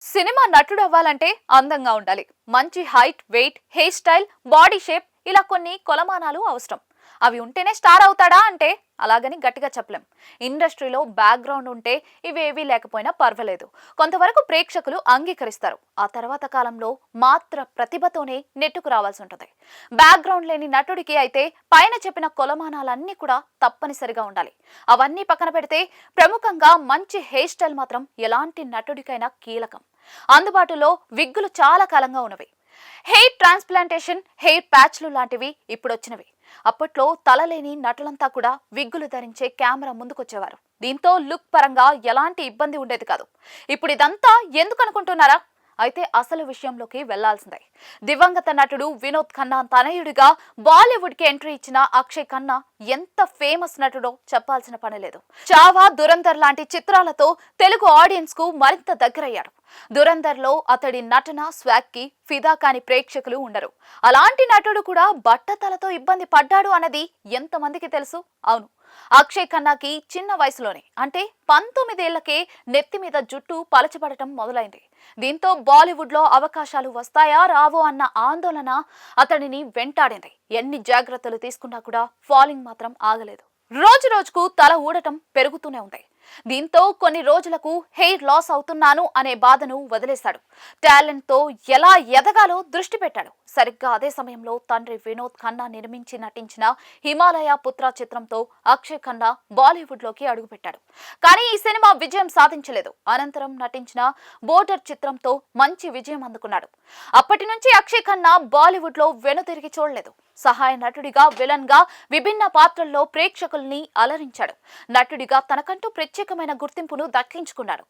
Cinema నటుడు అవ్వాలంటే అందంగా ఉండాలి. మంచి height, weight, hair style, body shape ఇలా కొన్ని కొలమానాలు అవసరం. అవి ఉంటేనే స్టార్ అవుతాడా అంటే అలాగని గట్టిగా చెప్పలేం. ఇండస్ట్రీలో బ్యాక్గ్రౌండ్ ఉంటే ఇవేవీ లేకపోయినా పర్వాలేదు. కొంతవరకు ప్రేక్షకులు అంగీకరిస్తారు. ఆ తర్వాత కాలంలో మాత్ర ప్రతిభతోనే నెట్టుకు రావాల్సి ఉంటుంది. బ్యాక్గ్రౌండ్ లేని నటుడికి అయితే పైన చెప్పిన కొలమానాలన్నీ కూడా తప్పనిసరిగా ఉండాలి. అవన్నీ పక్కన పెడితే ప్రముఖంగా మంచి హెయిర్ స్టైల్ మాత్రం ఎలాంటి నటుడికైనా కీలకం. అందుబాటులో విగ్గులు చాలా కాలంగా ఉన్నవి. హెయిర్ ట్రాన్స్ప్లాంటేషన్, హెయిర్ ప్యాచ్లు లాంటివి ఇప్పుడొచ్చినవి. అప్పట్లో తలలేని నటులంతా కూడా విగ్గులు ధరించే కెమెరా ముందుకొచ్చేవారు. దీంతో లుక్ పరంగా ఎలాంటి ఇబ్బంది ఉండేది కాదు. ఇప్పుడు ఇదంతా ఎందుకు అనుకుంటున్నారా? అయితే అసలు విషయంలోకి వెళ్లాల్సిందే. దివంగత నటుడు వినోద్ ఖన్నా తనయుడిగా బాలీవుడ్ కి ఎంట్రీ ఇచ్చిన అక్షయ్ ఖన్నా ఎంత ఫేమస్ నటుడో చెప్పాల్సిన పని లేదు. చావా, దురంధర్ లాంటి చిత్రాలతో తెలుగు ఆడియన్స్ కు మరింత దగ్గరయ్యాడు. దురంధర్ లో అతడి నటన స్వాగ్ కి ఫిదా కాని ప్రేక్షకులు ఉండరు. అలాంటి నటుడు కూడా బట్టతలతో ఇబ్బంది పడ్డాడు అన్నది ఎంతమందికి తెలుసు? అవును, అక్షయ్ ఖన్నాకి చిన్న వయసులోనే అంటే 19 ఏళ్లకే నెత్తి మీద జుట్టు పలచబడటం మొదలైంది. దీంతో బాలీవుడ్ లో అవకాశాలు వస్తాయా రావో అన్న ఆందోళన అతడిని వెంటాడింది. ఎన్ని జాగ్రత్తలు తీసుకున్నా కూడా ఫాలింగ్ మాత్రం ఆగలేదు. రోజు రోజుకు తల ఊడటం పెరుగుతూనే ఉంది. దీంతో కొన్ని రోజులకు హెయిర్ లాస్ అవుతున్నాను అనే బాధను వదిలేశాడు. టాలెంట్ తో ఎలా ఎదగాలో దృష్టి పెట్టాడు. సరిగ్గా అదే సమయంలో తండ్రి వినోద్ ఖన్నా నిర్మించి నటించిన హిమాలయ పుత్ర చిత్రంతో అక్షయ్ ఖన్నా బాలీవుడ్ లోకి అడుగుపెట్టాడు. కానీ ఈ సినిమా విజయం సాధించలేదు. అనంతరం నటించిన బోర్డర్ చిత్రంతో మంచి విజయం అందుకున్నాడు. అప్పటి నుంచి అక్షయ్ ఖన్నా బాలీవుడ్ లో వెనుతిరిగి చూడలేదు. సహాయ నటుడిగా, విలన్ గా విభిన్న పాత్రల్లో ప్రేక్షకుల్ని అలరించాడు. నటుడిగా తనకంటూ ప్రత్యేకమైన గుర్తింపును దక్కించుకున్నాడు.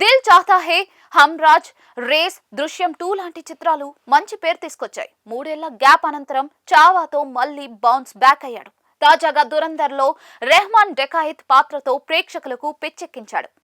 దిల్ చాహతా హే, హమ్ రాజ్, రేస్, దృశ్యం 2 లాంటి చిత్రాలు మంచి పేరు తీసుకొచ్చాయి. 3 ఏళ్ల గ్యాప్ అనంతరం చావాతో మళ్లీ బౌన్స్ బ్యాక్ అయ్యాడు. తాజాగా దురంధర్ లో రెహమాన్ డెకాయిత్ పాత్రతో ప్రేక్షకులకు పిచ్చెక్కించాడు.